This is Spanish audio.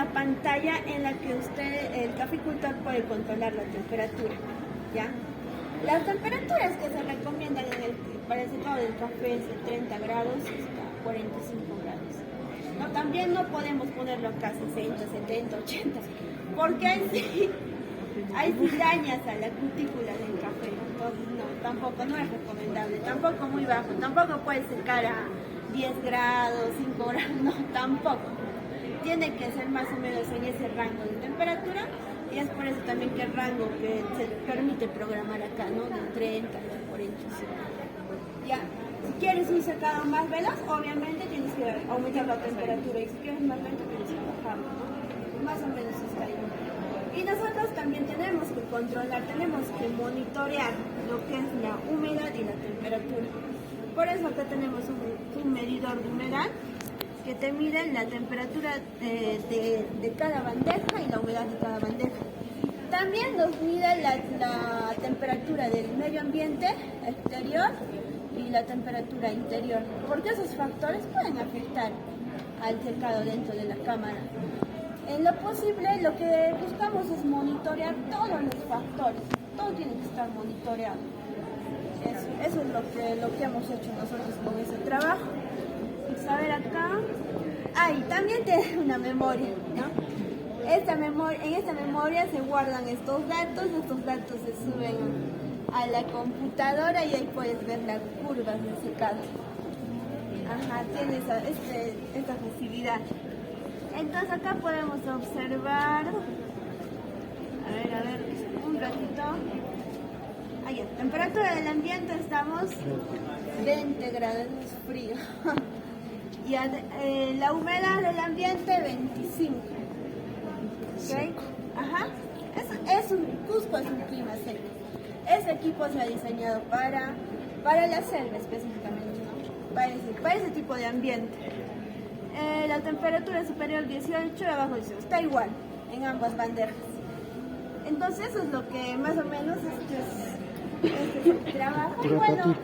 una pantalla en la que el caficultor puede controlar la temperatura, ¿ya? Las temperaturas que se recomiendan para el secado del café es de 30 grados hasta 45 grados. No, también no podemos ponerlo acá a 60, 70, 80, porque ahí sí dañas a la cutícula del café. Entonces no, tampoco no es recomendable, tampoco muy bajo, tampoco puede secar a 10 grados, 5 grados, no, tampoco. Tiene que ser más o menos en ese rango de temperatura, y es por eso también que el rango que se permite programar acá, ¿no? De 30 a 45. Ya, si quieres un secado más veloz, obviamente tienes que aumentar la temperatura, y si quieres más lento tienes que bajarlo, ¿no? Más o menos está ahí. Y nosotros también tenemos que controlar, tenemos que monitorear lo que es la humedad y la temperatura. Por eso acá tenemos un medidor de humedad que te mide la temperatura de cada bandeja y la humedad de cada bandeja. También nos mide la temperatura del medio ambiente exterior y la temperatura interior, porque esos factores pueden afectar al secado dentro de la cámara. En lo posible, lo que buscamos es monitorear todos los factores, todo tiene que estar monitoreado. Eso es lo que hemos hecho nosotros con ese trabajo. A ver acá. Y también tiene una memoria, ¿no? En esta memoria se guardan estos datos se suben a la computadora y ahí puedes ver las curvas de secado. Ajá, tiene esta facilidad. Entonces acá podemos observar, a ver, un ratito. Ahí, temperatura del ambiente estamos 20 grados frío. Y la humedad del ambiente 25. ¿Ok? Ajá. Cusco es un clima seco. Ese equipo se ha diseñado para la selva específicamente, ¿no? Para ese tipo de ambiente. La temperatura superior 18 y abajo 18. Está igual en ambas bandejas. Entonces eso es lo que más o menos este es el trabajo. Y bueno,